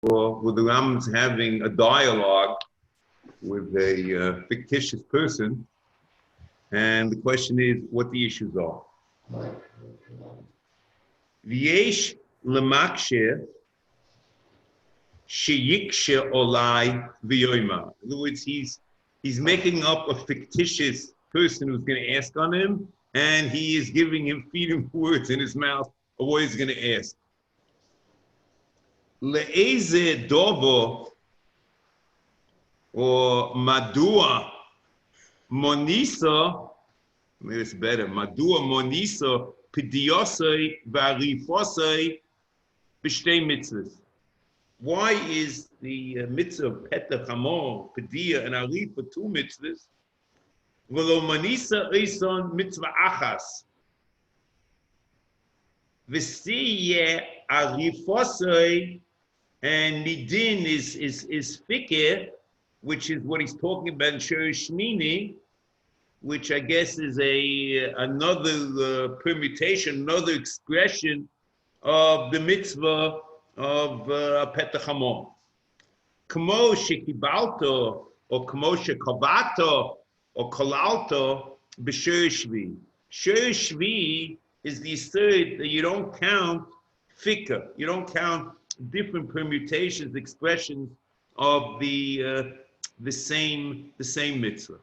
where the Rambam's having a dialogue with a fictitious person, and the question is what the issues are. V'yesh l'makshe sheyikshe olai v'yoyma. In other words, he's making up a fictitious person who's going to ask on him, and he is feeding words in his mouth of what he's going to ask. Le'eze dovo or madua monisa, maybe it's better, madua monisa pidiyosei v'arifosei b'shtei mitzvahs. Why is the mitzvah of petach hamor, pediya, and arif for two mitzvahs? V'lo manisa eison mitzvah achas. V'siye arifosei, and midin is fikir, which is what he's talking about in Shiur Shmini, which I guess is another permutation, another expression of the mitzvah of petach hamor. Kmo shekibalto, or kmo shekavato, or kolalto b'Shiur Shvi. Shiur Shvi is the third that you don't count fikr, you don't count different permutations, expressions of the same mitzvah.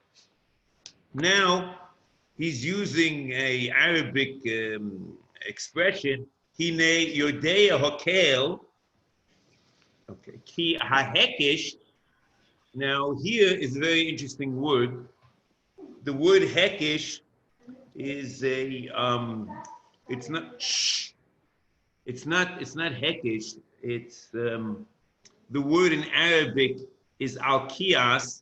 Now he's using a Arabic expression. Hine yodea hakel. Okay, ki hahekish. Now here is a very interesting word. The word hekish is it's not hekish. It's the word in Arabic is alkias,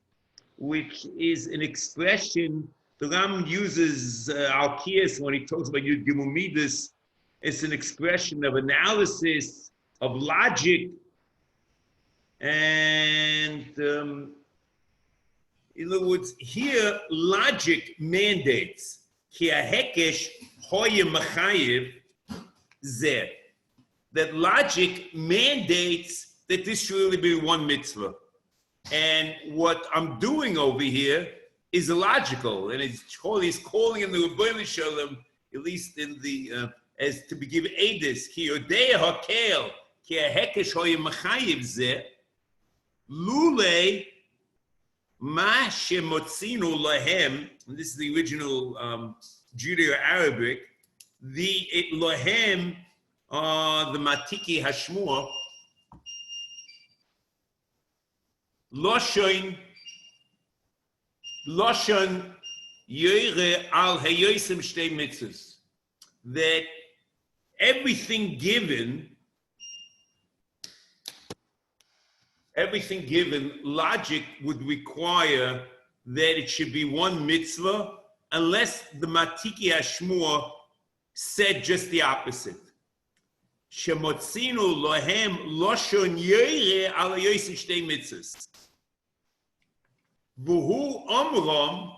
which is an expression. The Ram uses alkias when he talks about Yud Gimel Midas. It's an expression of analysis, of logic, and in other words, here logic mandates ki hahekesh hoye machayev zeh. That logic mandates that this should really be one mitzvah. And what I'm doing over here is illogical. And he's calling in the Rebbeinu Shalom, at least in the, as to give edus, ki yodei hakel, ki hahekesh hoye machayev zeh, lule ma shemotzinu lahem, and this is the original Judeo-Arabic, the lahem, the matiki hashmua, loshon yoire al hayosim shtei mitzvahs, that everything given, logic would require that it should be one mitzvah, unless the matiki hashmua said just the opposite. Shemotzinu lohem loshon yoire al hayosim shtei mitzvahs. Vuhu omrom,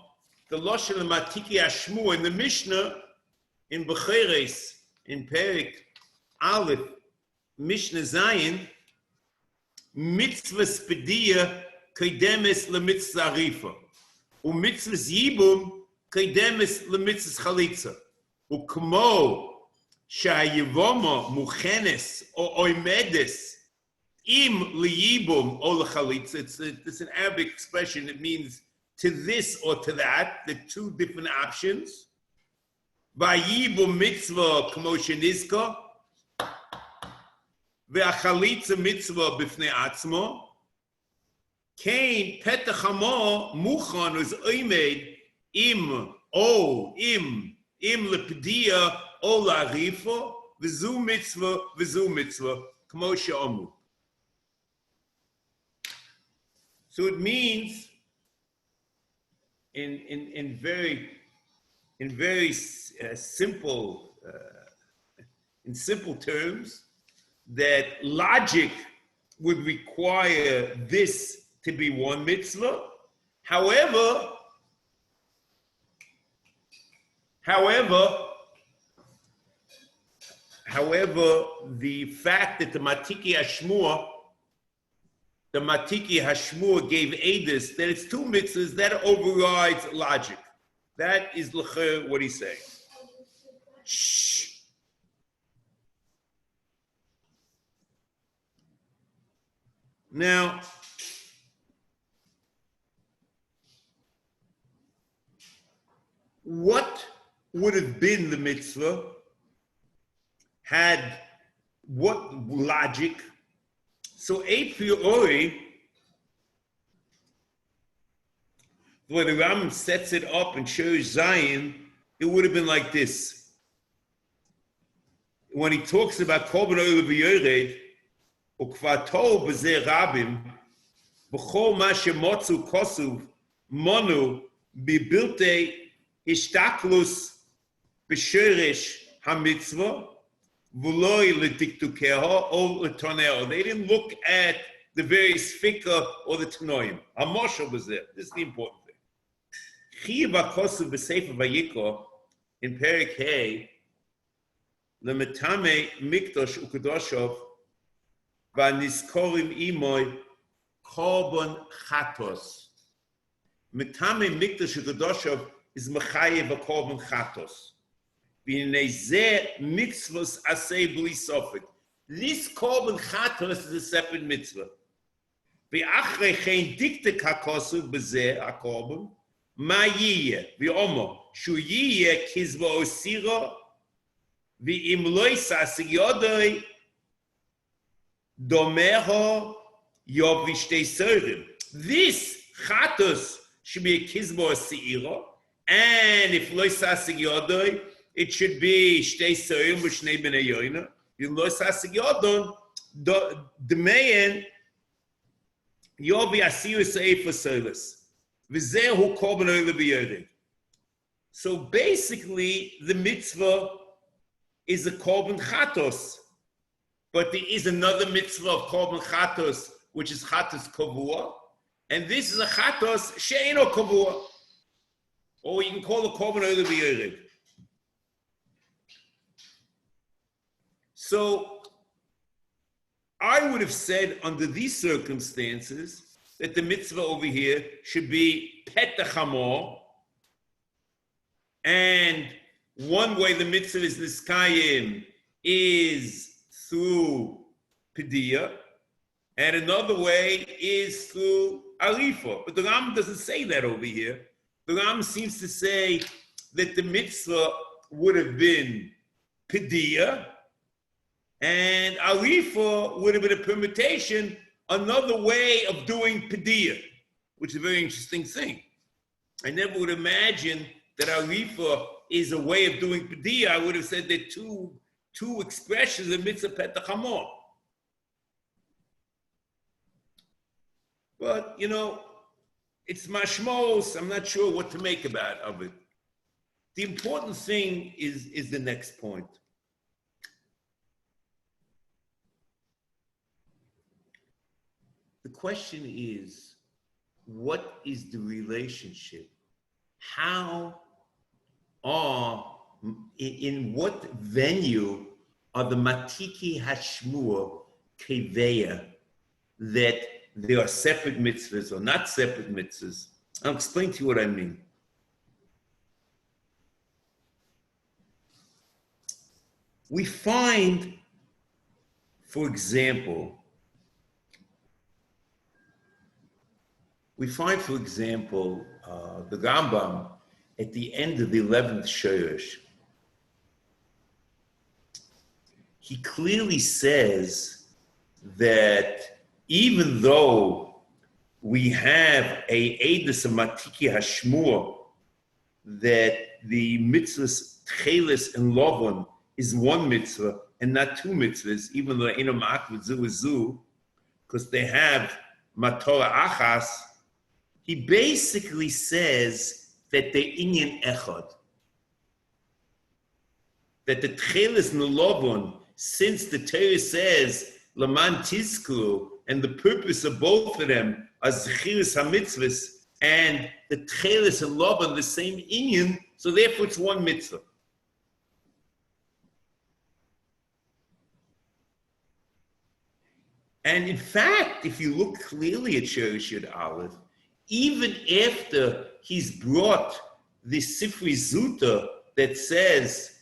the Lashon Matiki Ashmu in the Mishnah, in Becheres, in Perik Aleph, Mishnah Zayin, mitzvah spediya kaidemes lemitzvah arifa, u'mitzvah yibum kaidemes lemitzvah chalitza, u'kmo sha'yivoma muchenes o oimedes im liyibum o l'chalitza. It's an Arabic expression. It means to this or to that, the two different options. Vayibum mitzvah kmo shenizka, ve'achalitza mitzvah b'fnei atzmo. Kain petach hamor muchan is oimed im lepediya o la'arifa v'zu mitzvah kmo she'omu. So it means, in very simple terms, that logic would require this to be one mitzvah. However, the fact that the Matiki Ashmua the Matiki Hashmur gave Edis that it's two mitzvahs, that overrides logic. That is l'cher what he's saying. Shh. Now, what would have been the mitzvah had what logic? So a priori, when the Ram sets it up and shows Zion, it would have been like this. When he talks about Korban Oil v'Yored, ukvato b'zeh rabim, b'chol ma shemotzu kosuv, monu bibilte ishtaklus b'sheresh HaMitzvah, v'loi l'tiktukeho o l'toneo. They didn't look at the various fikah or the tanoim. Hamoshel was there. This is the important thing. Chiyav HaKosuv b'Sefer Vayikra in Perek Hey, l'metame mikdosh u'kedoshov v'nizkorim imoy korban chatos. Metame mikdosh u'kedoshov is mechayev a korban chatos. V'nezeh mitzvos asay b'li sofek. This korban chatos is a separate mitzvah. V'achrei chen diktek hakosuv b'zeh hakorban ma yiyeh v'omo shu yiyeh kizbo osira v'im lo yisasig yodoi domeho yov v'shtei sorim. This chatos should be a kizbo osira, and if lo yisasig yodoi, it should be shtei sorim v'shnei b'nei yoina. V'im lo yisasig yodon d'meyen yov v'asiru se'efa solis. V'zehu korban oil v'yored. So basically, the mitzvah is a korban chatos, but there is another mitzvah of korban chatos, which is chatos kavua, and this is a chatos she'eno kavua, or you can call it korban oil v'yored. So I would have said under these circumstances that the mitzvah over here should be petach hamor, and one way the mitzvah is niskayim is through pediyah, and another way is through arifa. But the Ram doesn't say that over here. The Ram seems to say that the mitzvah would have been pediyah, and arifa would have been a permutation, another way of doing pediyah, which is a very interesting thing. I never would imagine that arifa is a way of doing pediyah. I would have said that two expressions of mitzvah petach hamor. But, you know, it's mashmos. I'm not sure what to make of it. The important thing is the next point. The question is, what is the relationship? How in what venue are the Matiki Hashmur Keveya that they are separate mitzvahs or not separate mitzvahs? I'll explain to you what I mean. We find, for example, the Rambam at the end of the 11th Shiur, he clearly says that even though we have a Eidus of Matiki Hashmur, that the mitzvahs Tchelis and Lovon is one mitzvah and not two mitzvahs, even though Eno Ma'ak V'zu, because they have Matorah Achas, he basically says that the inyan echad, that the tchelis and the lovon, since the Torah says laman tizkuru, and the purpose of both of them are zechiras hamitzvos, and the tchelis and lovon the same inyan, so therefore it's one mitzvah. And in fact, if you look clearly at Shiur Aleph, even after he's brought this Sifri Zuta that says,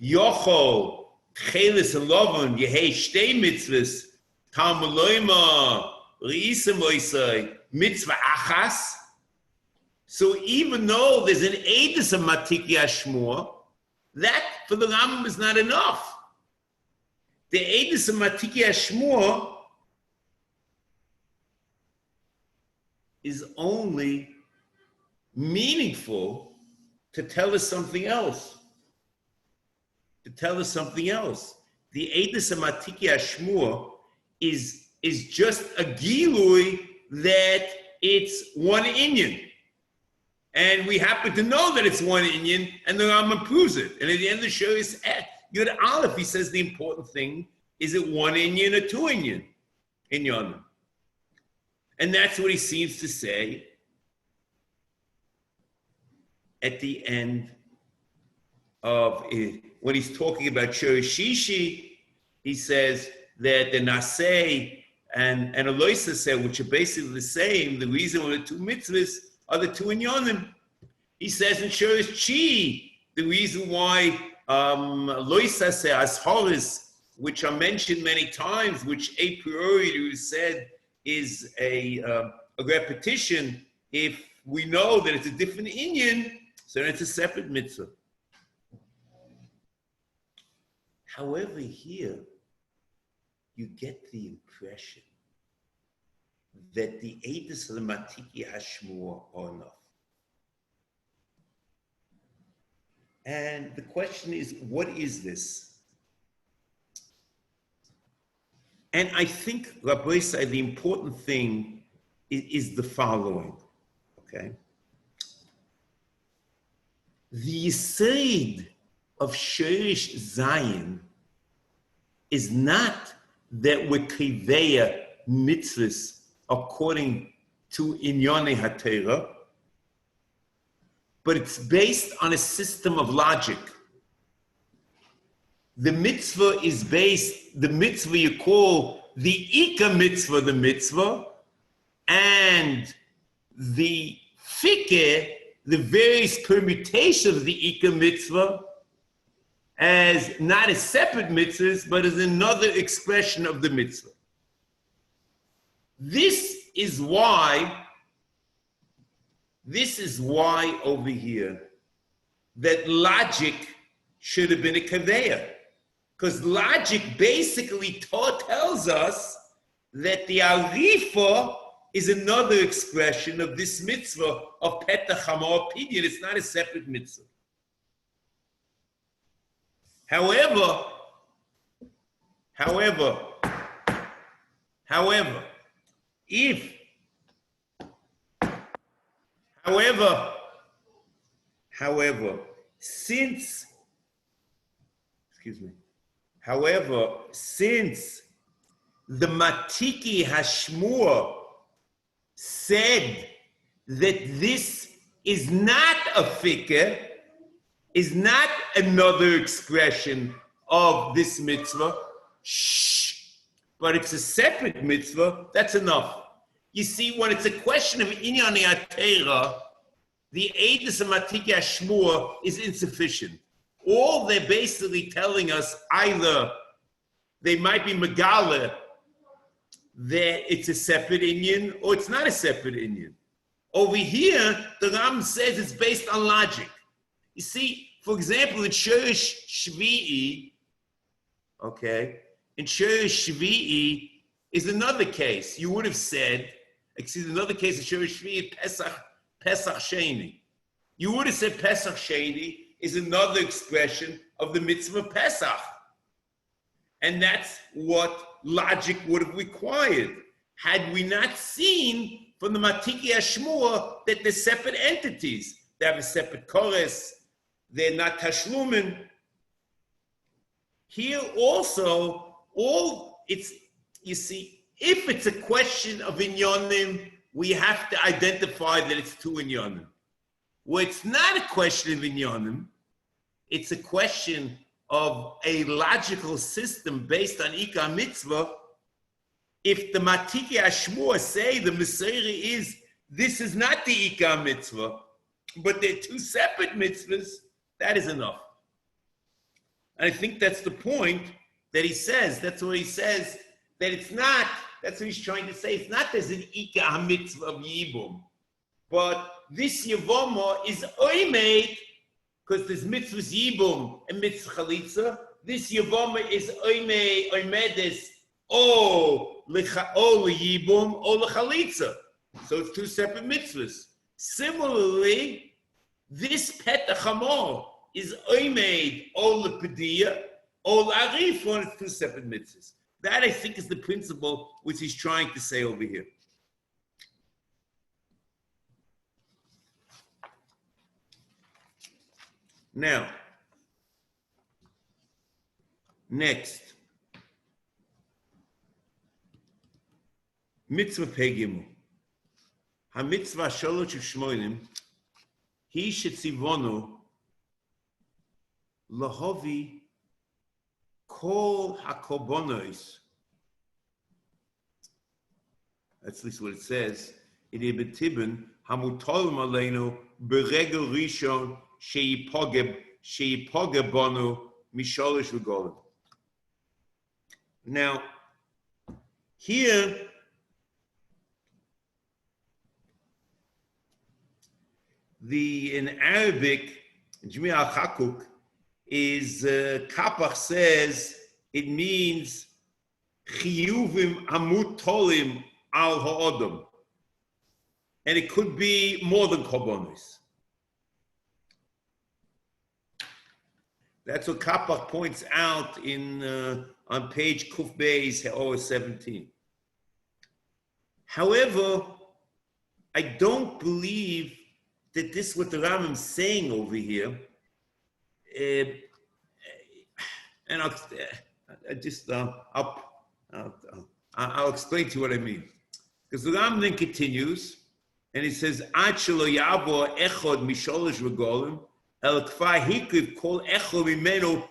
Yochol, Chelis Elovim, Yehei Shtei Mitzvahs, Talmuloima, Reisa Moisai, Mitzvah Achas. So even though there's an Eidus of Matiki Ashmor, that for the Rambam is not enough. The Eidus of Matiki Ashmor is only meaningful to tell us something else. To tell us something else. The Eidus of Matiki Ashmor is just a gilui that it's one inyan. And we happen to know that it's one inyan, and the Rambam proves it. And at the end of the show, Yud Aleph, he says the important thing, is it one inyan or two inyan? Inyanim. And that's what he seems to say at the end of it. When he's talking about Shiur Shishi, he says that the Naseh and Eloisa said, which are basically the same, the reason why the two mitzvahs are the two inyanim. He says in Shiur Chi, the reason why Eloisa says Ashoris, which are mentioned many times, which a priori is said is a repetition, if we know that it's a different inyan, so it's a separate mitzvah. However, here, you get the impression that the Eidus of the Matiki Hashmur are enough. And the question is, what is this? And I think, Rabbi Say, the important thing is the following, okay? The Yesod of Shirish Zion is not that we're Kriveya mitzvahs according to Inyane HaTorah, but it's based on a system of logic. The mitzvah is based, the mitzvah you call the Ika mitzvah, the mitzvah, and the fikeh, the various permutations of the Ika mitzvah, as not as separate mitzvahs, but as another expression of the mitzvah. This is why over here, that logic should have been a kaveya. Because logic basically tells us that the arifa is another expression of this mitzvah of petach hamor pidyon. It's not a separate mitzvah. However, since the Matiki Hashmur said that this is not a fikr, is not another expression of this mitzvah, but it's a separate mitzvah, that's enough. You see, when it's a question of Inyan HaTorah, the Eidus of Matiki Hashmur is insufficient. All they're basically telling us, either they might be megala that it's a separate inyan, or it's not a separate inyan. Over here, the Ram says it's based on logic. You see, for example, in Shiur Shvi'i, okay, in Shiur Shvi'i is another case. You would have said, another case of Shiur Shvi'i, Pesach Sheni. You would have said Pesach Sheni is another expression of the mitzvah Pesach. And that's what logic would have required. Had we not seen from the Matiki Hashmur that they're separate entities. They have a separate chorus. They're not tashlumin. Here also, you see, if it's a question of inyanim, we have to identify that it's two inyanim. Where it's not a question of inyanim, it's a question of a logical system based on Ika mitzvah, if the Matiki Ashmur say the Mesorah is, this is not the Ikar mitzvah, but they're two separate mitzvahs, that is enough. And I think that's the point that he says. That's what he says, that it's not, that's what he's trying to say. It's not there's an Ikar mitzvah of Yibum, but this Yevoma is oimed, because there's mitzvahs Yibum and mitzvah Chalitza. This Yevoma is oimedes o Yibum o Chalitza. So it's two separate mitzvahs. Similarly, this Petach Hamor is oimed o Lepediyah o Arif, and it's two separate mitzvahs. That, I think, is the principle which he's trying to say over here. Now, next, mitzvah pegimu. HaMitzvah shalosh u'shmoinim, hi shetzivonu lahovi kol hakobonos. That's at least what it says. In Ibetibben, hamutolim aleinu beregel rishon sheyipoge bonu misholish v'golim. Now, here, in Arabic, Jmi al-Chakuk is, Kapach says, it means chiyuvim amutolim al ha'odom. And it could be more than korbanos. That's what Kapach points out on page Kuf Beis or 17. However, I don't believe that this is what the Rambam is saying over here. And I'll explain to you what I mean. Because the Rambam then continues, and he says, "Ad shelo yavo echod misholosh regolim el kfar hikriv kol echod mimenu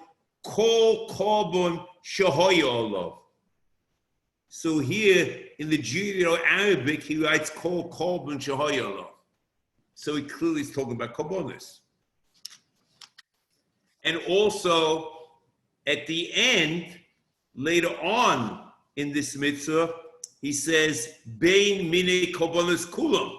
kol korbon shehoya olav." So here in the Judeo-Arabic, he writes kol korbon shehoya olav. So he clearly is talking about korbanos. And also, at the end, later on in this mitzvah, he says, Bein mine korbanos kulam.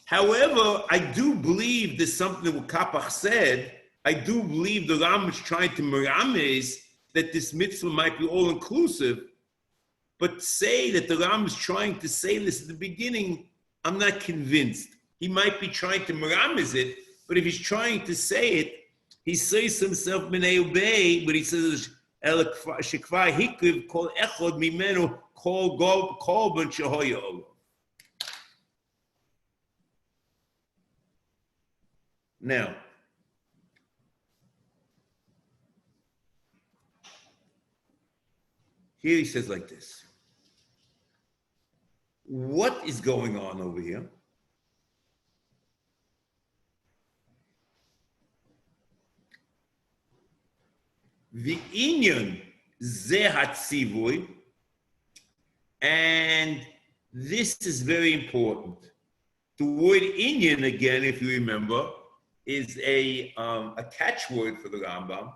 However, I do believe there's something that Kapach said. I do believe the Rambam is trying to merames that this mitzvah might be all-inclusive. But say that the Rambam is trying to say this at the beginning, I'm not convinced. He might be trying to merames it, but if he's trying to say it, he says himself minei ubei, but he says shekvar hikriv kol echod mimenu kol korban shehoya olav. Now, here he says like this. What is going on over here? V'inyan ze hatzivui, and this is very important. The word inyan, again, if you remember, is a catchword for the Rambam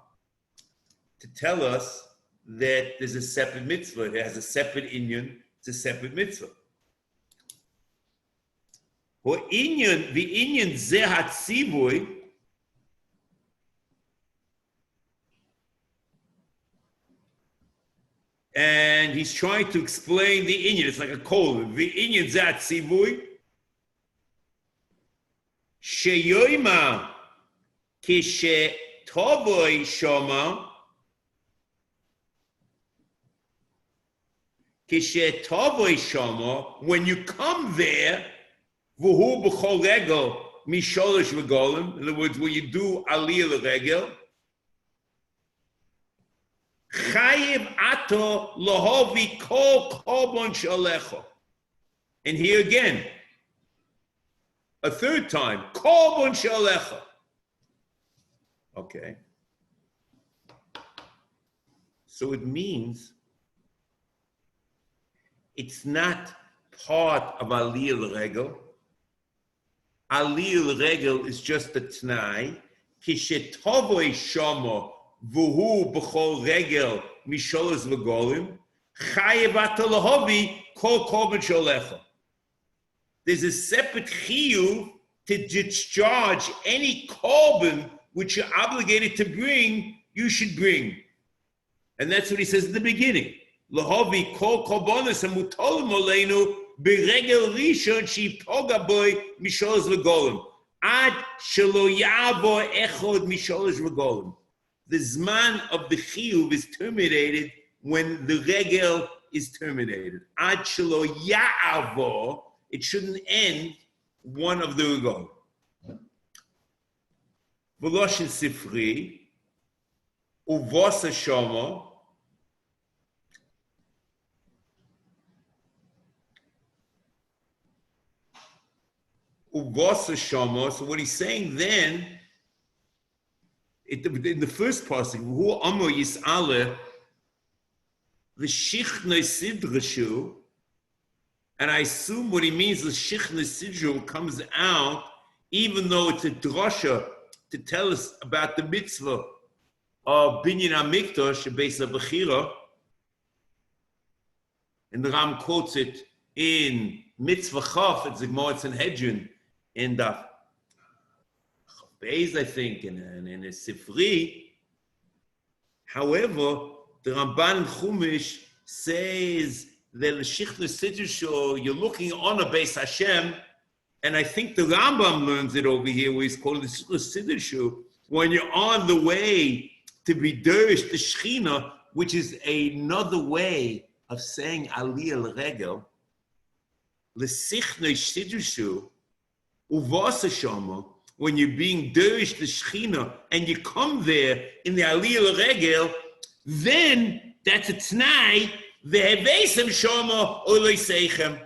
to tell us that there's a separate mitzvah. It has a separate inyan. It's a separate mitzvah. Or inyan, the inyan zehat sivui, and he's trying to explain the inyan. It's like a colon. The inyan zehat sivui. Sheyoima kishe tovoi shoma. Kishe tovoi shoma. When you come there, vuhu b'chol regel misholosh regolim. In other words, when you do aliyah l'regel, chayiv ato lohovi kol korban shalecho. And here again, a third time, korban shalecha. Okay. So it means it's not part of Aliyah Regel. Aliyah Regel is just a T'nai. Kishetovoi Shomo Vuhu B'chol Regel Misholas V'golim Chayev Atalahovi Kol Korban Sholecha. There's a separate chiyuv to discharge any korban which you're obligated to bring, you should bring. And that's what he says at the beginning. Lahovi kol korbanos hamutolim oleinu beregel rishon shepoga boy misholos v'golim ad shelo yavo echod misholos v'golim. The zman of the chiyuv is terminated when the regel is terminated. Ad shelo yavo, it shouldn't end one of the regolim. V'loshin sifri uvosa shomo. So what he's saying then, in the first passage, who amo yis'ale the shichna sidrashu, and I assume what he means the shichna sidru comes out, even though it's a drasha to tell us about the mitzvah of binyan hamikdash beis habechira, and the Ram quotes it in mitzvah chaf, it's in Hedron, in the Beis, I think, and in a Sifri. However, the Ramban Chumash says that the Shichna Siddur, you're looking on a Beis Hashem, and I think the Rambam learns it over here, where he's called the Shichna Siddur, when you're on the way to be derish the Shechina, which is another way of saying Aliyah L'Regel, the Shichna Siddur, Uvasa Shama, when you're being derish the Shechina and you come there in the Aliyah L'Regel, then that's a T'nai, Ve'evesem Shama Olei Seichem.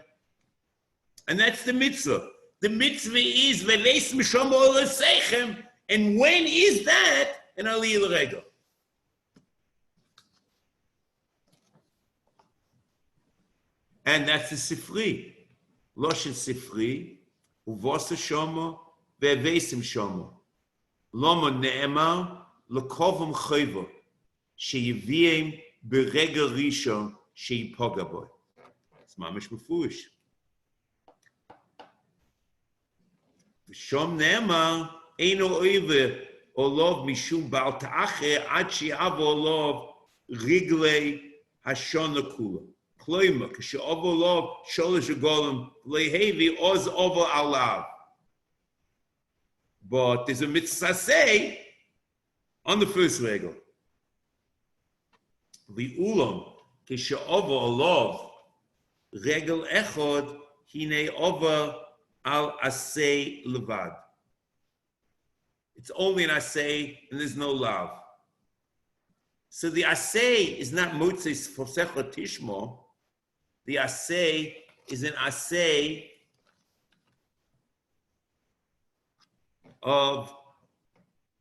And that's the mitzvah. The mitzvah is Ve'evesem Shama Olei Seichem. And when is that? In Aliyah L'Regel. And that's the Sifri. Loshen Sifri. Uvasa Shama, ve'evesim Shama. Lama ne'emar, l'kovim chayva, she'yiviem beregel rishon she'ipoga boy. It's mamish mefurish. V'shom ne'emar, eino oive olov mishum ba'al ta'ache ad she'avo olov riglei hashona kula. Kloima, kashe'avo olov sholosh regolim lehevi oz over alav. But there's a mitzvah say on the first regel. V'ulam kashe'avo olov regel echod hine over al asay levad. It's only an asay and there's no lav. So the asay is not mutzis for sefer tishmo. The asay is an asay of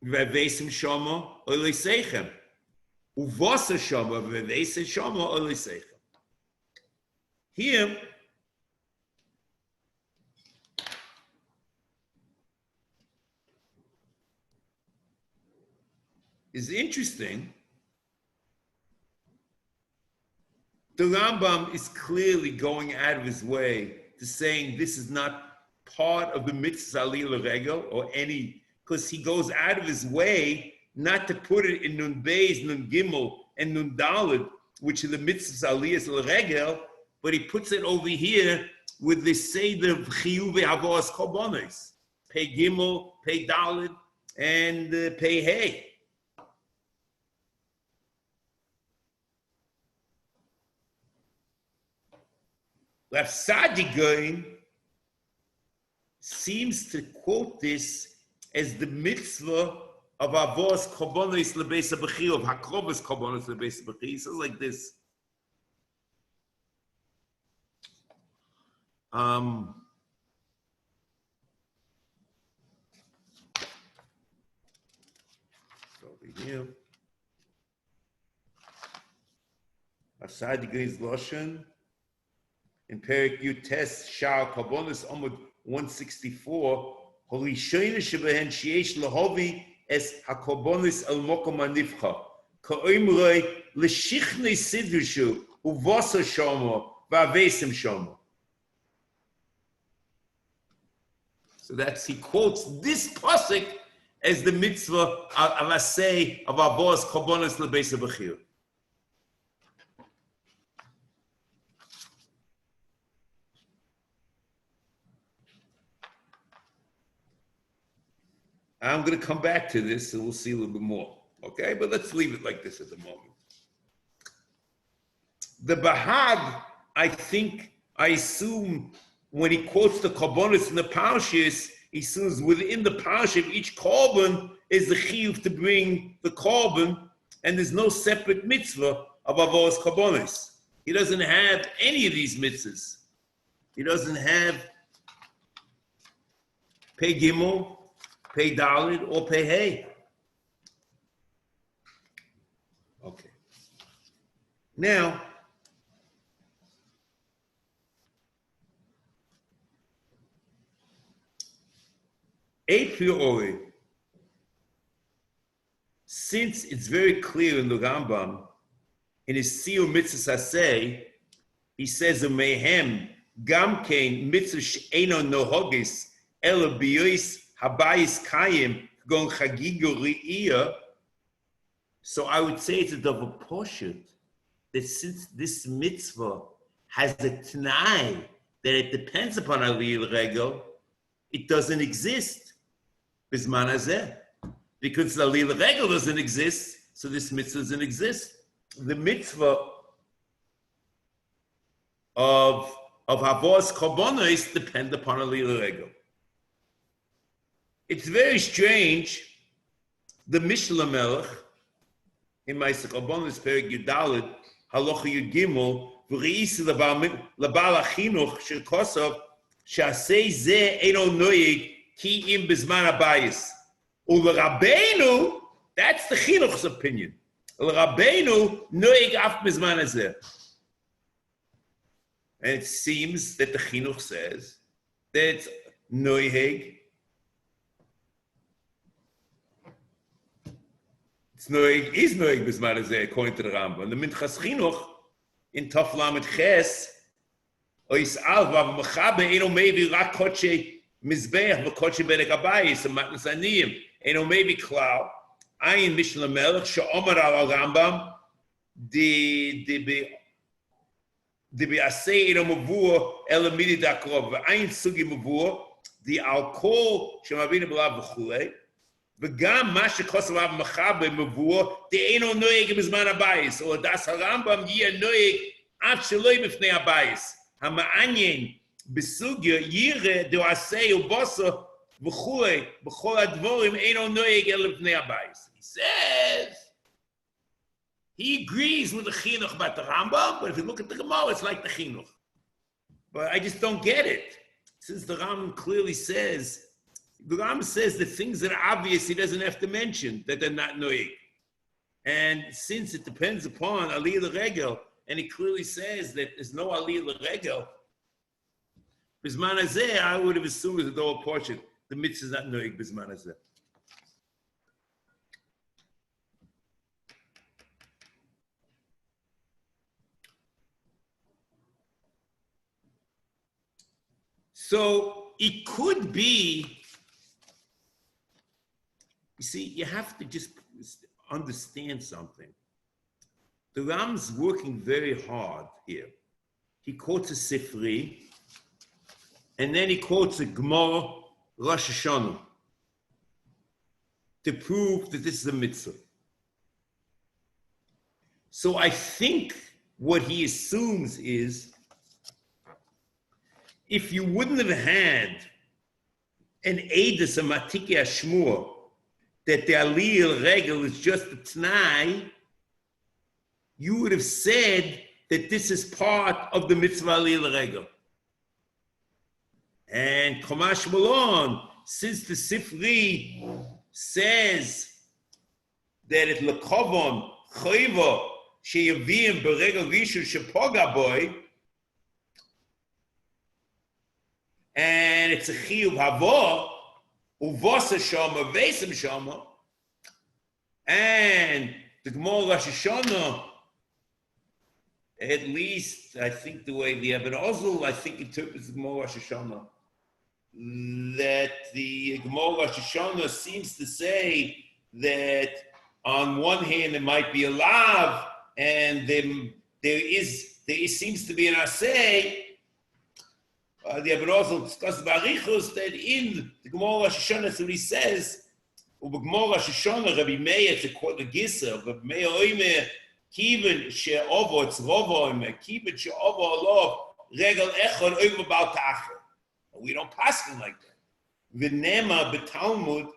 ve'evesim shama olei seichem, uvasa shama ve'evesim shama olei seichem. Here, is interesting. The Rambam is clearly going out of his way to saying this is not part of the mitzvah Aliyah L'Regel or any, because he goes out of his way not to put it in Nun Beis, Nun Gimel, and Nun Daled, which are the mitzvahs Aliyah L'Regel, but he puts it over here with the Seder of Chiyuv Havos Korbanos, Pei Gimel, Pei Daled, and Pei Hey. Rav Sadigain seems to quote this as the mitzvah of Avos Korbanos Lebeis HaBechir, of Hakrovos Korbanos Lebeis HaBechir. He says like this. Over here. Asad Geiz Loshen, in Perik Yutes Shar Karbonis Omud 164, Horishoyne Shebehen Shiesh Lahovi es HaKarbonis El Mokom Anivcha, Ka'imrei L'Shichne Sidvishu, Uvasa Shomo, Va'avesim Shomo. So he quotes this pasuk as the mitzvah alasei of our boss Karbonis L'Beis HaBechir. I'm going to come back to this and we'll see a little bit more. Okay, but let's leave it like this at the moment. The Bahag, I assume, when he quotes the Karbonis in the Parshas, he assumes within the Parsha of each Korban is the Chiyuv to bring the Korban, and there's no separate mitzvah of Avos Karbonis. He doesn't have any of these mitzvahs. He doesn't have Pei Gimel, Pei Dalid, or Pei Hey. Okay. Now, a priori, since it's very clear in the Rambam, in his Shiur Mitzvah Saseh, he says, "Mehem gam kein mitzvah she'eno nohogis ela biyos habayis kayim gon chagigo ri'iyah." So I would say it's a double portion that since this mitzvah has a t'nai that it depends upon aliyah regel, it doesn't exist bisman hazeh. Because the aliyah regel doesn't exist, so this mitzvah doesn't exist. The mitzvah of havos karbonos depend upon aliyah regel. It's very strange. The Mishnah Melech in Ma'aseh Karbonos Perik Yudalid Halacha Yud Gimel v'reisi labal achinuch shekosav she'asei zeh eino noyeg ki im bizman habayis. U'l'Rabbeinu, that's the chinuch's opinion. L'Rabbeinu noyeg af bizman hazeh. And it seems that the chinuch says that it's noyeg. It's noyeg, is noyeg bizman hazeh, according to the Rambam. The Minchas Chinuch in Taf Lamed Ches, ois al vav mechabe eino mevi rak kodshe mizbeach v'kodshe bedek habayis and matnas aniyim eino mevi klal ayin Mishnah Melech she'omar al Rambam di be'asei eino mavur ela midi dakrov v'ayin sugi mavur di al kol shemavina b'lav v'chulei v'gam ma shekosav av mechabe mavur di eino noyeg b'zman habayis or das Rambam yeh noyeg av sheloi b'fnei habayis hama'anyin בסוגיה ירא דעשי ובוסו וכו' בכל הדבורים אינו נוהג אלא לפני הבייס. He says, he agrees with the chinuch about the Rambam, but if you look at the Gemara, it's like the chinuch. But I just don't get it. Since the Rambam clearly says, the Rambam says the things that are obvious he doesn't have to mention, that they're not nohig. And since it depends upon aliyah l'regel, and he clearly says that there's no aliyah l'regel, Bisman hazeh, I would have assumed that the whole portion, the mitzvah is not noig bisman hazeh. So it could be, you see, you have to just understand something. The Ram's working very hard here. He quotes a Sifri, and then he quotes a Gemara Rosh Hashanah to prove that this is a mitzvah. So I think what he assumes is, if you wouldn't have had an Eidus, a Matiki Ashmur, that the Aliyah Regel is just a T'nai, you would have said that this is part of the mitzvah Aliyah Regel. And Chumash Malon, since the Sifri says that it lekovon chayva שיביאים ברגל רישו שפוגע בוי, and it's a chiyuv havo, uvosa shama, vesem shama, and the Gemara Rosh Hashanah, at least, I think the way the Ibn Ozul, I think interprets the Gemara Rosh Hashanah, that the Gemara Rosh Hashanah seems to say that on one hand it might be a lav, and then there seems to be an asay. The Ibn Ozul discusses Barichus that in the Gemara Rosh Hashanah, so he says, Gemara Rosh Hashanah, Rabbi Meir, to quote the Gisa, Rabbi Meir Oimer, Kiven she'ovo, it's Rovo Oimer, Kiven she'ovo alov, regel echon oimer bal ta'acher. We don't pass them like that. V'nema b'talmud,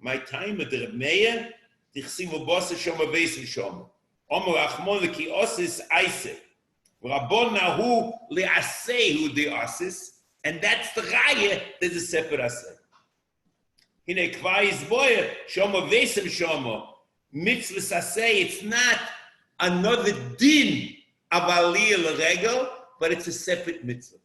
my time at the Rabbi Meir, tichsiv v'bosa shoma v'esim shoma. Omer achmon ki osis aise. Rabon nahu le'asehu de osis, and that's the raya, there's a Sefer aseh. Hine kvayis boyer, shoma v'esim shoma. Mitzvahs aseh, it's not another din of aliyah l'regel, but it's a separate mitzvah.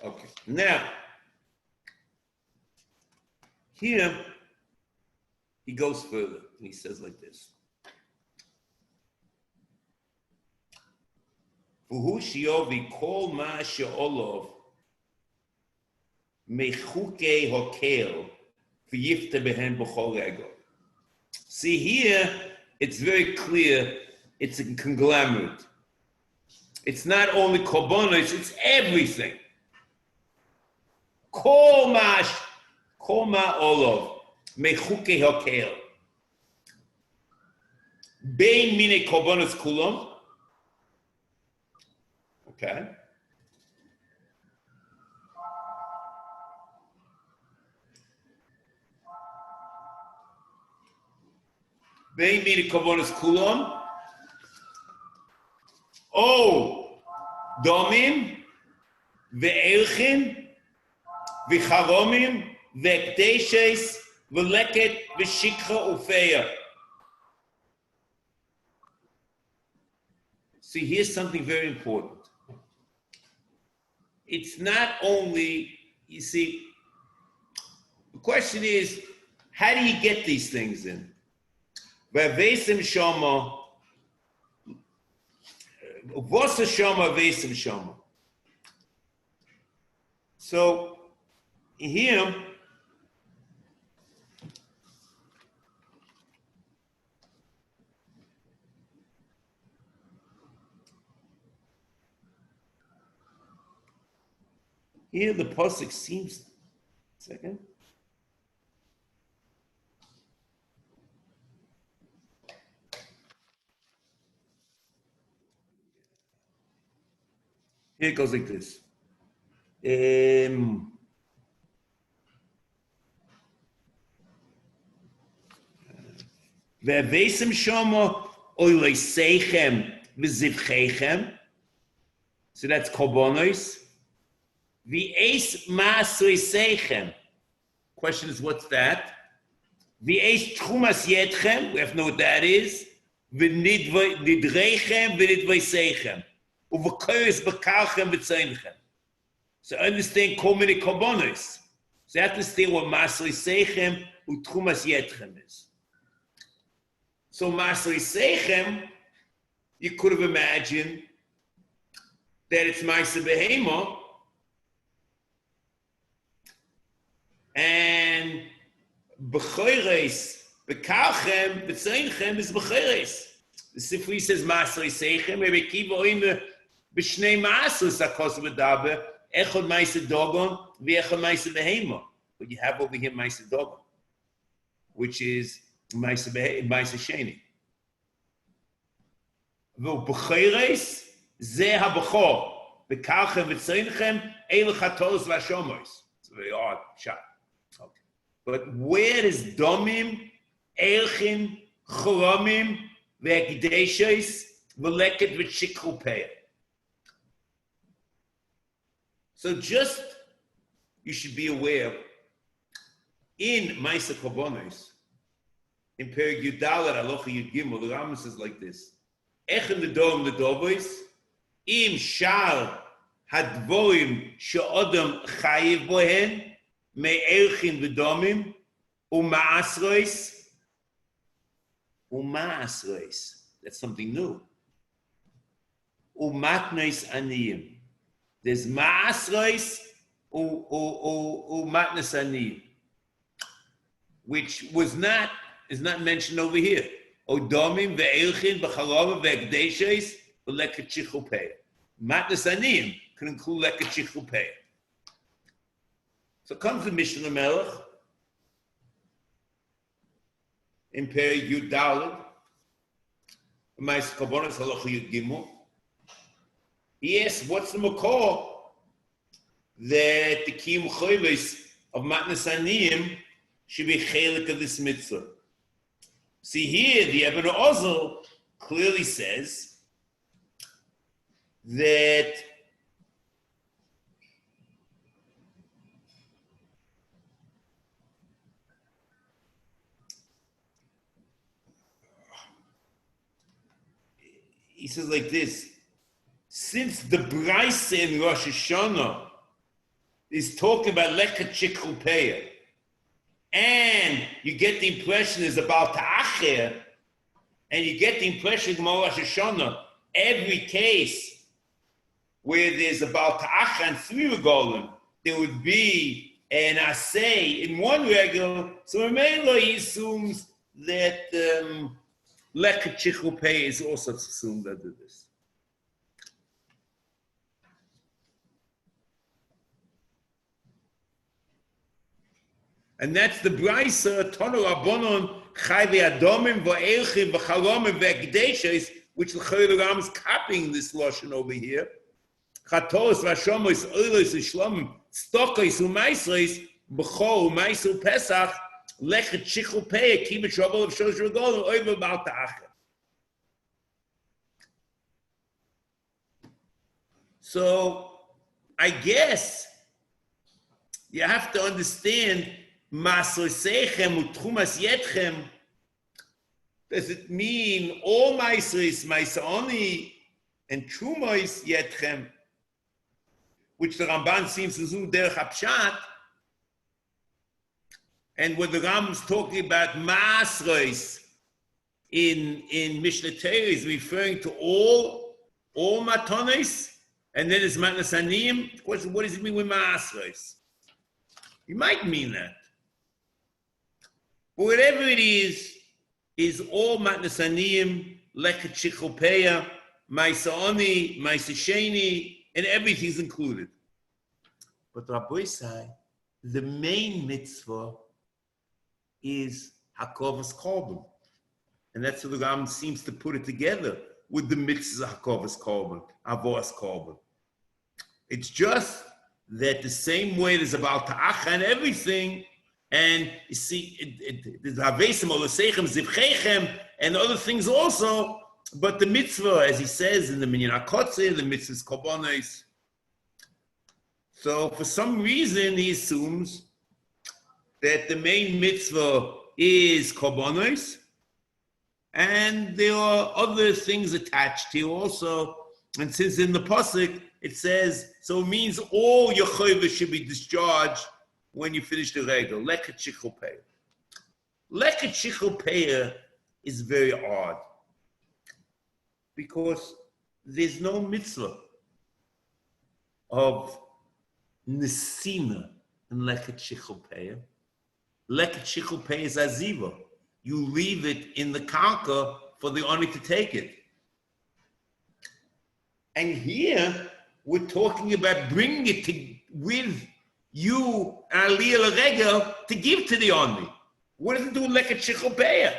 Okay, now, here, he goes further, and he says like this. V'hu shiyovi kol ma she'olov mechukei hokel v'yifta behen b'chol regel. See here, it's very clear, it's a conglomerate. It's not only korbanos, it's everything. Kol ma olov mechukei hokel. Bein mine korbanos kulom. Okay. Bein mine korbanos kulom. O domim ve'elchin v'charomim ve'kdeshes v'leket v'shikha ufeya. See, here's something very important. It's not only, you see, the question is, how do you get these things in? Ve'vesim shoma, vosa shoma, vesim shoma. So, here, the pasuk seems. Second. Here it goes like this. Ve'vesim shoma oilei seichem v'zivcheichem. So that's korbanos. V'eis ma'asrei seichem. Question is, what's that? V'eis tchumas yetchem. We have to know what that is. V'nidreichem v'nidvei seichem. U'v'koyes b'karchem v'tzeinchem. So understand kol mini korbanos. So you have to understand what ma'asrei seichem u'tchumas yetchem is. So ma'asrei seichem, you could have imagined that it's ma'aseh behema, and b'choires, b'karchem, b'tzeinchem is b'choires. The Sefer says ma'asrei seichem, Rabbi Akiva oime b'shnei ma'asros hakos v'daber, echad ma'aseh dogon, v'echad ma'aseh behema. But you have over here ma'aseh dogon, which is ma'aseh sheni. V'b'choires, zeh ha'b'chor, b'karchem v'tzeinchem, eil chatos v'ashomos. It's a very odd shot. Okay. But where is domim, elchin, choromim, ve'ekdeshes, v'leket v'shikru peah? So just, you should be aware, in Maisa Korbanos, in Perek Yud Dalet, Halacha Yud Gimel, the Rambam says like this: Echen Nedom Nedovos, Im Shal Hadvorim She'odam Chayiv Bohen, Me'erchin V'domim, U'ma'asrois. U'ma'asrois. That's something new. U'matnois Aniyim. There's Ma'asrois U'matnos Aniyim, which is not mentioned over here. Odomim ve'elchin v'chalavim ve'ekdeshes v'leket chichupeya. Matnas aniyim can include leket chichupeya. So comes the Mishnah Melech in Perek Yud Dalet, Ma'aseh Korbanos Halacha Yud Gimel. He asks, what's the makor that the kiyum chayvos of matnas aniyim should be chelik of this mitzvah? See here, the Eben Ozel clearly says that he says like this: since the Braisa in Rosh Hashanah is talking about leket chikhupeya, and you get the impression is about ta'acher, and you get the impression from Rosh Hashanah, every case where there's about ta'acher and 3 regalim, there would be an assay in 1 regel. So Mela he assumes that leket chikhupeya is also assumed under this. And that's the Braisa, Tonu Rabbanon, Chayvi Adomim, Va'elchim, V'chalomim, V'ekdeshes, which the Chayil is copying this Lashon over here. Chatos, Vashomois, Oilos, Shlomim, Stokos, Umaisres, B'chol, Umaisu, Pesach, Lechet, Shichu, Pei, Kibet, Shabbat, of Shosh, Regol, Oiva, Baal Ta'acher. So, I guess you have to understand Masosechem utchumas yetchem. Does it mean all maisris, maisoni, and trumois yetchem, which the Ramban seems to do derech hapshat, and when the Rambam is talking about masris in Mishnah Torah is referring to all matonis, and then it's matnas aniyim. Of course, what does it mean with masris? You might mean that. But whatever it is all matnas aniyim, leket chichupeya, maisa oni, maisa sheni, and everything's included. But Rabbi say the main mitzvah is hakovas korban, and that's how the Rambam seems to put it together with the mitzvah hakovas korban, avos korban. It's just that the same way there's about ta'acha and everything, and you see, there's havesim, olosechem, zivchechem, and other things also, but the mitzvah, as he says in the Minyan HaKotzeh, the mitzvah is korbanos. So for some reason, he assumes that the main mitzvah is korbanos, and there are other things attached here also, and since in the pasuk, it says, so it means all your chayvah should be discharged when you finish the regel. Leket chichupeya. Leket chichupeya is very odd because there's no mitzvah of nesina in leket chichupeya. Leket chichupeya is aziva. You leave it in the karka for the owner to take it. And here, we're talking about bringing it with you, aliyah l'regel, to give to the army. What does it do with leket chichupeya?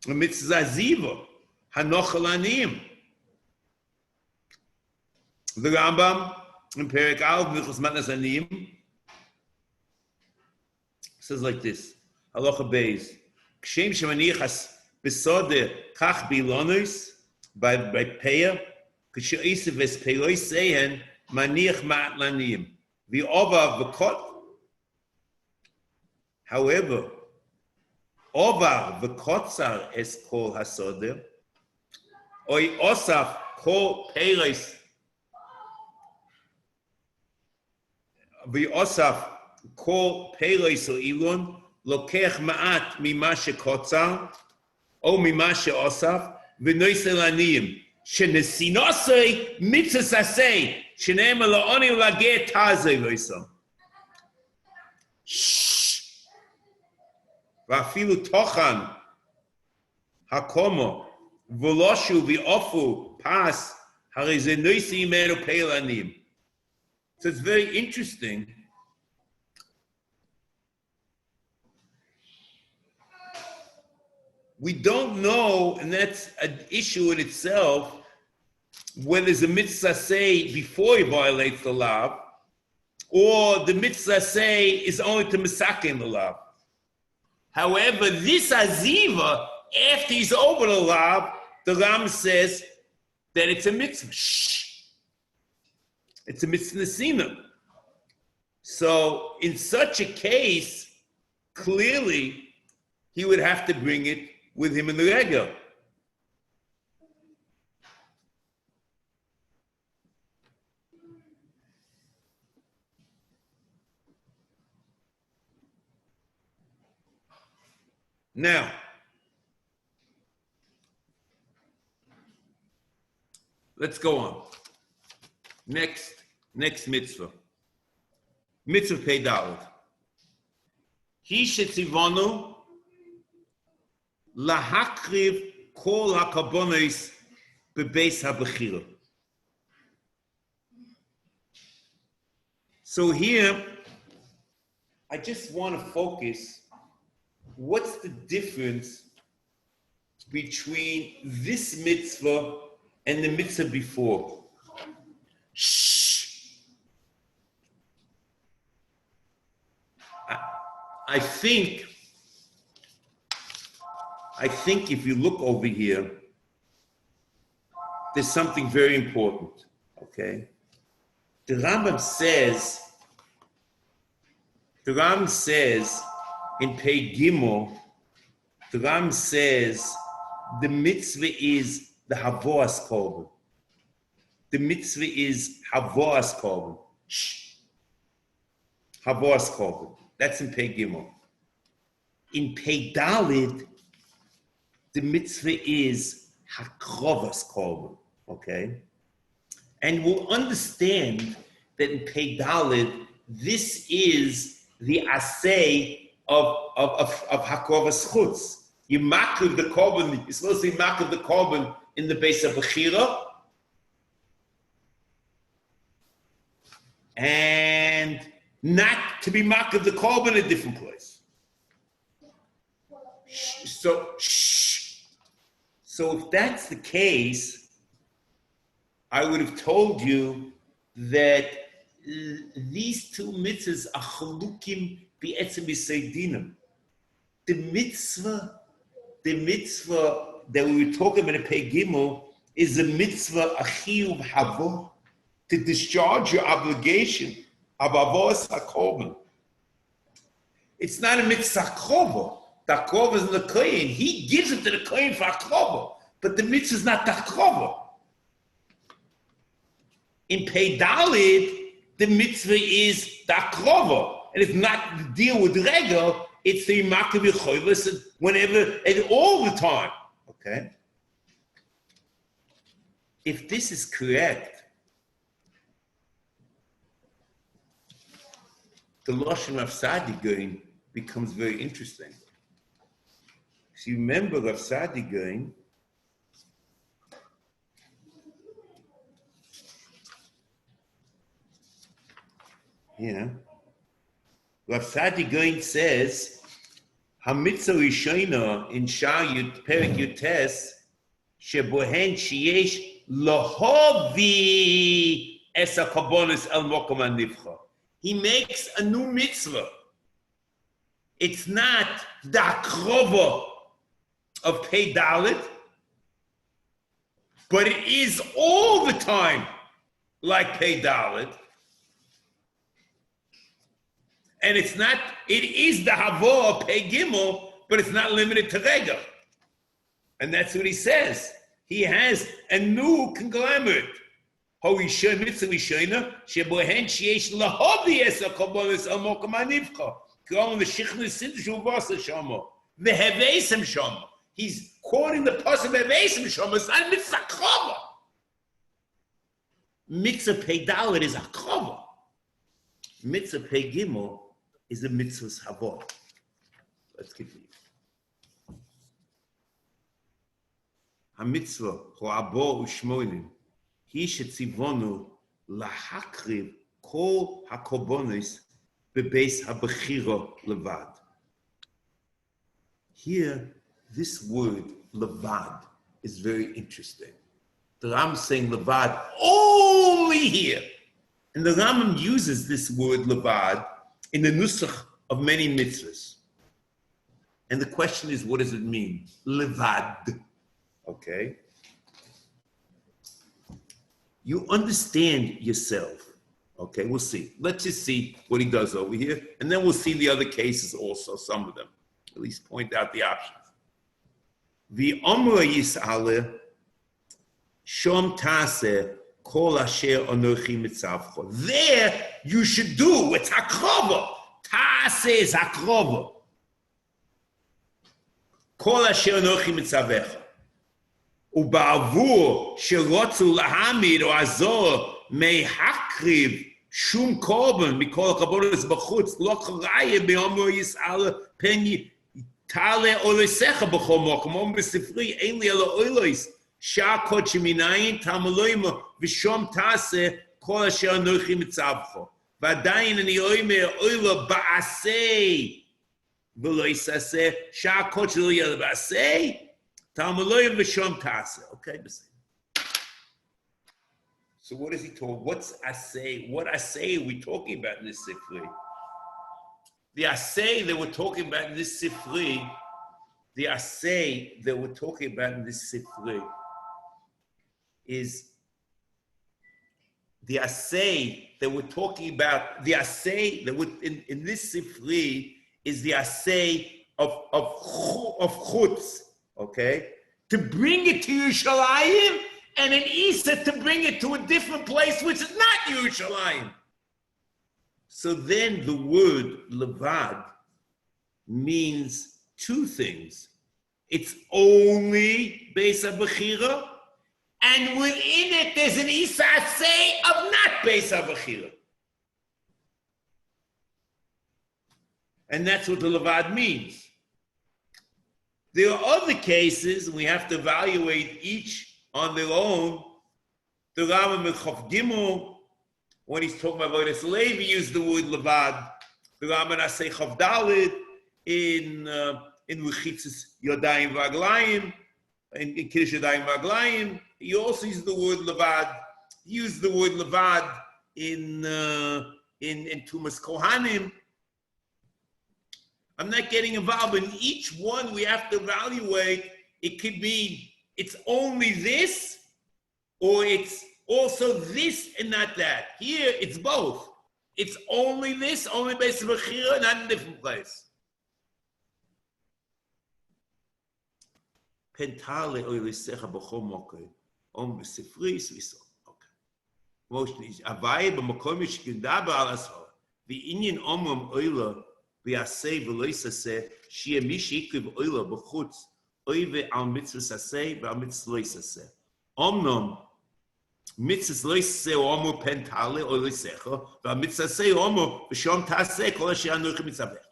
The mitzvah ziva, hanochel aniyim. The Rambam in Perek Aleph, Vichos Matnas Aniyim, says like this: Halacha Beis, Kshem shemanichas besode kach bilonos by peya Kshe'isiv es peiloi sehen, maniach ma'at laniyim. V'ova v'kot. However, Ovar v'kotzar es kol hasoder, oy osaf kol peiros, v'osaf kol peiros o ilon, lokech ma'at mima shekotzar, o mima sheosaf, v'noisel aniyim, shenesinasei mitzvos asei, shene'em la'oni ulageh tazei loisam. ואפילו תוכן הקומו ולושו ואופו פס הרי זה נויסי ממנו פלנים. So it's very interesting. We don't know, and that's an issue in itself, whether there's a mitzvah say before he violates the law, or the mitzvah say is only to misakin the law. However, this aziva, after he's over the lav, the Ram says that it's a mitzvah. Shh. It's a mitzvah nesina. So in such a case, clearly, he would have to bring it with him in the regel. Now, let's go on. Next mitzvah. Mitzvah Pei Daled. Hi shetzivonu lahakriv kol hakabonos bebeis habechira. So here, I just want to focus. What's the difference between this mitzvah and the mitzvah before? Shh. I think if you look over here, there's something very important, okay? The Rambam says in Pei Gimel, the Ram says the mitzvah is the Havoas Korban. The mitzvah is Havoas Korban. Havoas Korban. That's in Pei Gimel. In Pei Daled, the mitzvah is Hakrovas Korban. Okay? And we'll understand that in Pei Daled, this is the assay of Hakrovas Chutz. You makriv the korban, you're supposed to makriv the korban in the base of Bechira, and not to be makriv the korban in a different place. So if that's the case, I would have told you that these two mitzvahs are chalukim bi'etzem yisaydinim. The mitzvah that we were talking about in Pei Gimel is a mitzvah achiyuv havo, to discharge your obligation of avos hakorban. It's not a mitzvah akrova. The akrova is in the kohen. He gives it to the kohen for akrova, but the mitzvah is not the akrova. In Pei Daled, the mitzvah is the akrova. And it's not to deal with regel, it's the makav yecholos whenever and all the time. Okay? If this is correct, the Lashon Rav Sadigain becomes very interesting. So you remember Rav Sadigain, Rav Sadigain says, HaMitzvah Rishona in Shiur Perek Yutes, Shebohen Sheyesh Lahavi Es HaKabonos El Mokom HaNivcha. He makes a new mitzvah. It's not the akrova of Pei Daled. but it is all the time like Pei Dalet. And it's not, it is the Havoah Pei Gimel, but it's not limited to Rega. And that's what he says. He has a new conglomerate. Hoisha mitzvah rishona shebohen sheyesh lahavi es hakobolos almokum hanivcha. K'ol v'shichnu sidushu v'asa shama v'hevesim shama. He's quoting the pasuk v'hevesim shama. It's not mitzvah chava. Mitzvah Pei Dalet is a chava. Mitzvah Pei Gimel is the mitzvah's havoah. Let's continue. HaMitzvah ho'abo u'shmoinim hi shetzivonu lahakriv kol hakobonis bebeis habechira levad. Here, this word levad is very interesting. The Rambam is saying levad only here. And the Rambam uses this word levad in the nusach of many mitzvahs. And the question is, what does it mean? Levad. Okay? You understand yourself. Okay, we'll see. Let's just see what he does over here. And then we'll see the other cases also, some of them. At least point out the options. The Omra Yis'aleh Shom Taseh Kol Asher Anochi Mitzavcho. There you should do. It's Hakrova. Taseh is Hakrova. Kol Asher Anochi Mitzavecha. ובעבור שרוצו להעמיד או עזור מהקריב שום קורבן מכל הקורבנות בחוץ לא קראי באומרו יסעלה פן תעלה אוליסך בכל מקום אומר בספרי אין לי אלא אוליס שעה קודשי מנין תעמלוימה ושום תעשה כל אשר אנוכי מצווך ועדיין אני אומר אולה בעשי ולא יסעשה שעה קודשי לא יהיה בעשי Okay, so what is he talking? What's asay? What asay are we talking about in this sifri? The asay that we're talking about in this sifri, the asay that we're talking about in this sifri is the asay that we're talking about. The asay that we're in this sifri is the asay of chutz. Okay, to bring it to Yerushalayim, and in Isa to bring it to a different place which is not Yerushalayim. So then the word levad means two things. It's only Beis HaBechira, and within it there's an Isa say of not Beis HaBechira. And that's what the levad means. There are other cases, and we have to evaluate each on their own. The Rambam in Chof Gimel, when he's talking about Vodas Levi, used the word levad. The Rambam in Asay Chof Dalet, in Rechitzes Yodayim Vaglayim, in Kiddush Yodayim Vaglayim, he also used the word levad. He used the word levad in Tumas Kohanim. I'm not getting involved in each one. We have to evaluate. It could mean it's only this, or it's also this and not that. Here, it's both. It's only this, only Beis HaBechira, not in a different place. Pentale oilisecha b'chol mokai, b'sifri sviso. Okay. Moshni avai b'makom yishkindaber al asor. V'inyin omram oila. ויעשה ולא יעשה, שיהיה מי שיקריב אוילה בחוץ, אוי ועל מצווה עשה ועל מצווה לא יעשה. אמנם, מצווה לא יעשה הוא אומר פן תעלה או לא יעשה, ועל מצווה עשה הוא אומר, ושום תעשה כל אשר אנוכי מצווך.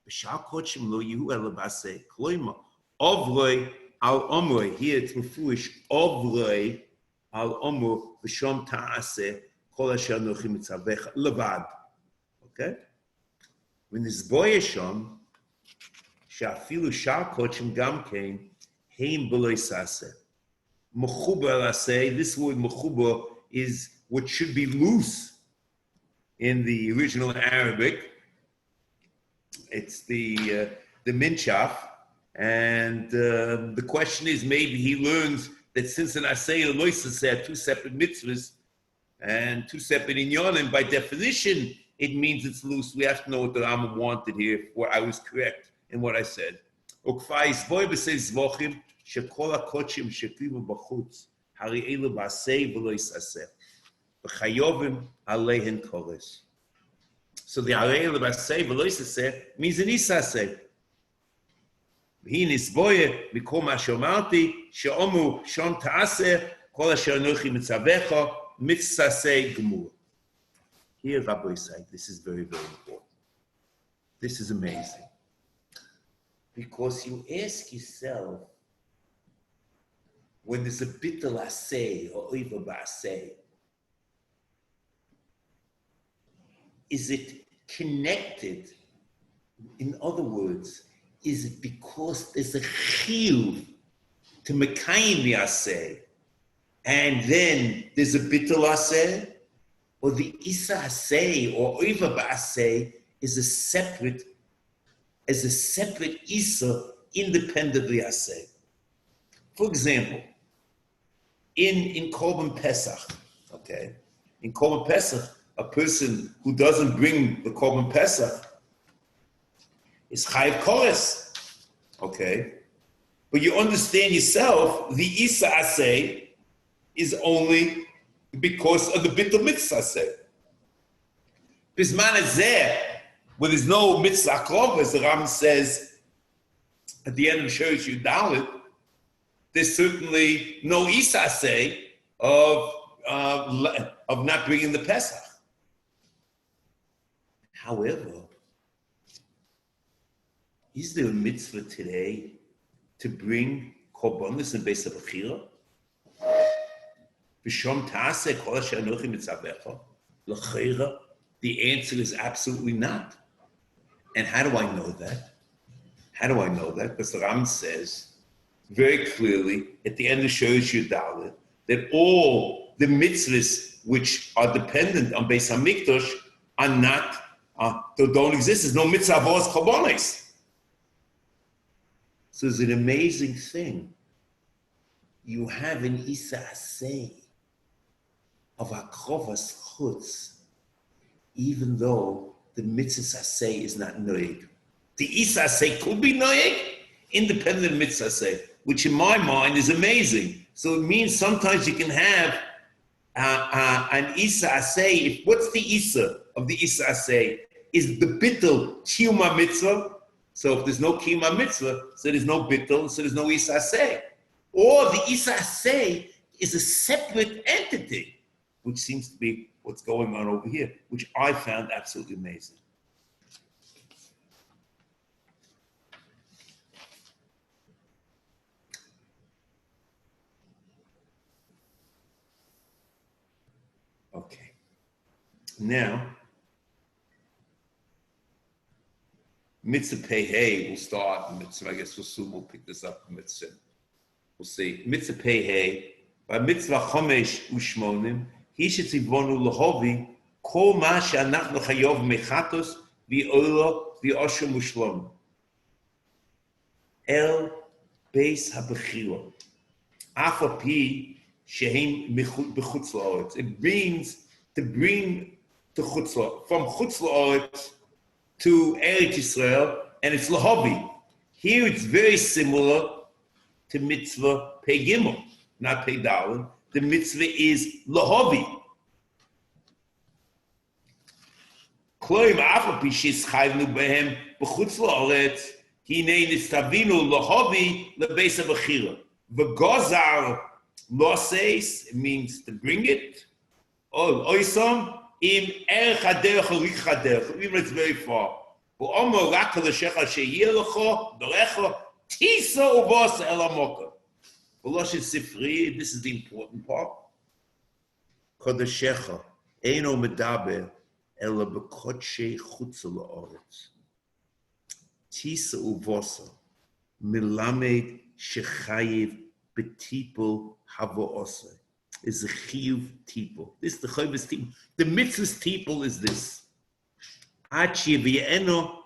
בשעה קודשם לא יהיו אלא בעשה, כלומר, אוברוי על אומרוי, here it's מפורש, אוברוי על אומר, ושום תעשה כל אשר אנוכי מצווך, לבד. אוקיי? ונזבויה שם, שאפילו שעה קודשם גם כן, הם בלא יעשה. Mechubar, I say, this word mechubar is what should be loose in the original Arabic. It's the minchaf, and the question is maybe he learns that since an asay and lois are two separate mitzvahs and two separate inyanim, by definition, it means it's loose. We have to know what the Rambam wanted here, where I was correct in what I said. Ukfais voy b'seis zvochim shekol hakochim shekivu b'chutz hari elu b'asei v'lo yisaseh v'chayovim aleihen koles. So the hari elu b'asei v'lo yisaseh means an isaseh. V'hi nisvoye mikol ma shomarti she'omu shon ta'aseh kol asher anochi mitzavecha mitzaseh gemur. Here, Rabbi said, this is very, very important. This is amazing. Because you ask yourself, when there's a bittul asay or oiva ba'asay, is it connected? In other words, is it because there's a chiyuv to mekayim the asay, and then there's a bittul asay? Or the isa asay or oiva ba'asay is a separate isa independently asay. For example, in Korban Pesach, okay, in Korban Pesach, a person who doesn't bring the Korban Pesach is chayiv kores, okay, but you understand yourself the isa asay is only because of the bittul mitzvah say. Bisman is there, where there's no mitzvah krov, as the Ram says at the end of Shiur Dalit, there's certainly no isa say of not bringing the Pesach. However, is there a mitzvah today to bring korbanos and beis habechira? The answer is absolutely not. And how do I know that? Because the Ram says very clearly at the end of Shiur Dalit that all the mitzvahs which are dependent on Beis HaMikdash are not, don't exist. There's no mitzvah avos korbanos. So it's an amazing thing. You have an isa asay of akrovas chutz, even though the mitzvah asay is not noeg. The isa asay could be noeg, independent mitzvah asay, which in my mind is amazing. So it means sometimes you can have an isa asay. What's the isa of the isa asay? Is the bittul kiyuma mitzvah? So if there's no kiyuma mitzvah, so there's no bittul, so there's no isa asay. Or the isa asay is a separate entity, which seems to be what's going on over here, which I found absolutely amazing. Okay. Now, Mitzvah Pei Hey will start. Mitzvah, I guess we'll pick this up in Mitzvah. We'll see. Mitzvah Pei Hey. By Mitzvah Chomesh Ushmonim, Hishetzivonu Lahovi, Kol Ma She'anachnu Chayov Mechatos V'Oilo V'Osher Mushlom. El Beis HaBechira. Afapi Shehem B'Chutz La'oretz. It means to bring to Chutz La'oretz, from Chutz La'oretz to Eretz Yisrael, and it's Lahovi. Here it's very similar to Mitzvah Pei Gimel. Not Pei Dalin. The mitzvah is lahovi. Kloim afapi sheschayvnu behem b'chutz la'oretz hinei nistavinu lahovi lebeis habechira. V'gozar loseis, it means to bring it. Oisam im erech haderech harik haderech. Even it's very far. V'omer rak l'shecha sheyeh lecho dorecho tisa uvosa el hamoka. Sifri, this is the important part. Kodeshecha, Eino Medaber, Ela Bekotshe Chutz La'oretz. Tisa Uvosa, Milamed Shechayiv Betipul Havoose. Is a Chiyuv Tipul. This is the Chayvus Tipul. The mitzvah's Tipul is this. Achi V'ye'eno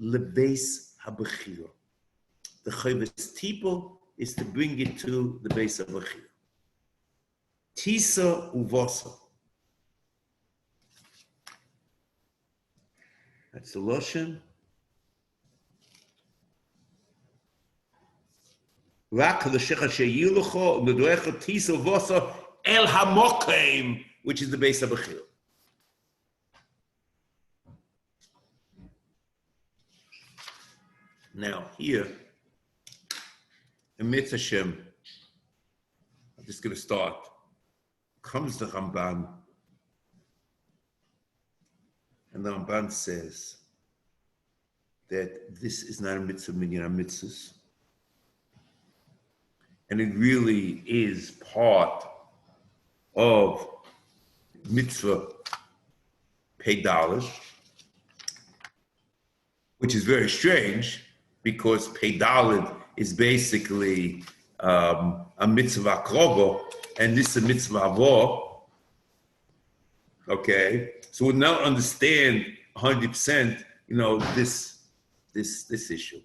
Lebeis HaBechira. The Chayvus Tipul is to bring it to the base of Achia. Tisa uvosa. That's the Loshen. Rak l'shecha sheyilucho l'doecha tisa uvosa el hamokim, which is the base of Achia. Now here, in Mitzvah Shem, I'm just going to start. Comes the Ramban, and the Ramban says that this is not a mitzvah minyan mitzvahs, and it really is part of mitzvah pay dollars, which is very strange because pay dollar is basically a mitzvah akrobo, and this is a mitzvah avor. Okay, so we now understand 100%, this issue.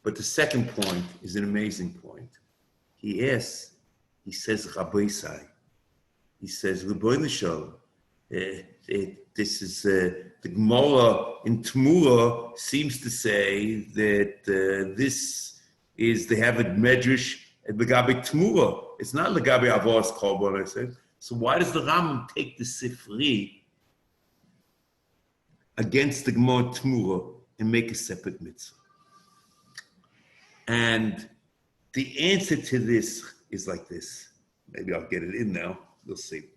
But the second point is an amazing point. He says, Rabbi Sai, he says, Rabbi Nishal, this is the Gemara in Tmura seems to say that this is they have a medrash at Legabe Tmura. It's not Legabe Avos Korban, I said. So why does the Ram take the Sifri against the Gemara Tmura and make a separate mitzvah? And the answer to this is like this. Maybe I'll get it in now. We'll see.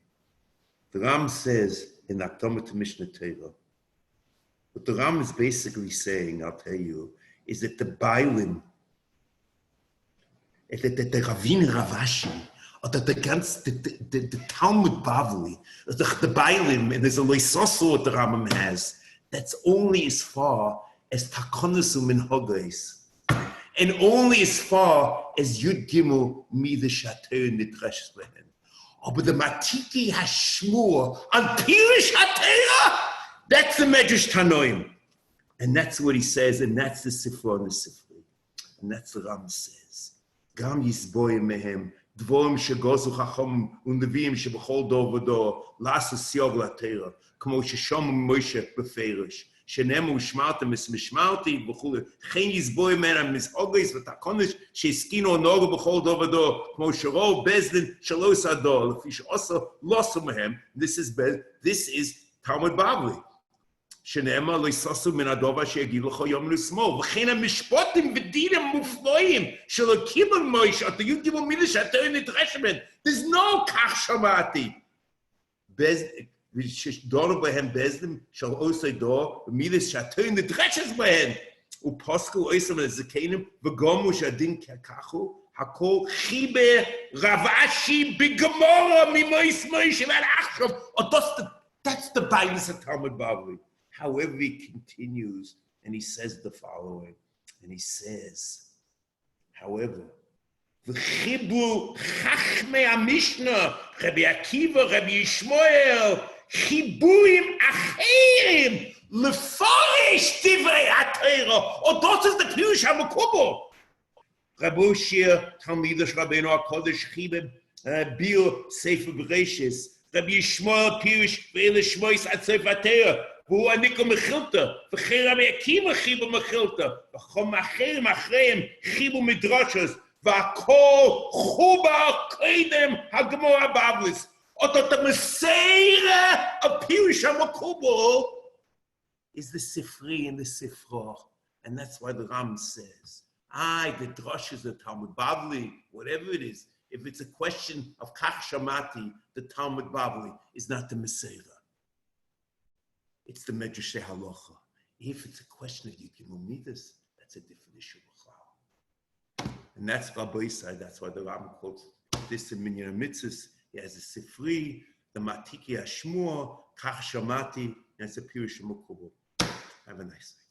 The Ram says in Aktama to Mishnah Torah, what the Ram is basically saying, I'll tell you, is that the Bailim, that the Ravin Ravashi, or that the Talmud Bavli, the Bailim, and there's a Leisoso what the Rambam has, that's only as far as Takonasum Minhogais, and only as far as Yud Gimel Mida Shater Nidresh Lehen. Oh, but the Matiki Hashmur on Pirish HaTeira, that's the Medrash Tanoim. And that's what he says, and that's the Sefer on the Sifri. And that's the Ram says. Gam Yisboyim Mehem, Dvorim Shegozu Chachom, Undavim Shebechol Dor V'Dor, Lasa Siog LaTeira, Kmo Sheshom Moshe Beferish, Shenemu Shmartem Es Mishmarti, V'chule, Chen Yisboyim Mehem, Mishogis V'Takonish, Sheskino Nogo Bechol Dor V'Dor, Kmo Shero Bezdin Shalos Ador, Lefish also Losu Mehem. This is Talmud Bavli. שנאמר ליססו מן הדובה שיגיד לך יום לשמאל, וכן המשפוטים ודינים מופלאים שלא קיבל מוישה, אתה יודעים מילה שאתה נדרש בהם. There's no כך שמעתי. שדונו בהם בזדים של עושי דור, ומילה שאתה נדרשת בהם. ופוסקו עושים לזקנים, וגומו שהדין ככחו, הכל חיבר רב אשי בגמורה ממויס מוישה ועד עכשיו. That's the Bible of Talmud Bavli. However, he continues and he says the following, and he says, however, v'chibur chachmei HaMishnah, Rabbi Akiva, Rabbi Yishmael, chiburim acherim, lefarish divrei HaTorah. Oh, das ist der Pirush HaMekubal. Rabbi Shir, Talmidosh Rabbeinu HaKodesh, chibem bir Sefer Bereshis, Rabbi Yishmael, Pirush, ve'ele shmois ad Sefer HaTorah. והוא הניקו מחילתא, וכן רבי עקיבא חיבו מחילתא, וכל מאחרים אחריהם חיבו מדרשס, והכל חובר קדם הגמור הבבליס. אותו המסיירה הפירוש המקובל is the Sifri and the Sifra. And that's why the Ram says, the drashas of Talmud Bavli, whatever it is, if it's a question of Kach Shamati, the Talmud Bavli is not the Meseira. It's the Medrash Halacha. If it's a question of Yikimum Midas, that's a different issue. And that's Rabbi side. That's why the Ram quotes this in Minyan Mitzvos. He has a Sifri, the Matiki Hashmur, Kach Shamati, and it's a Pirush Mukubal. Have a nice day.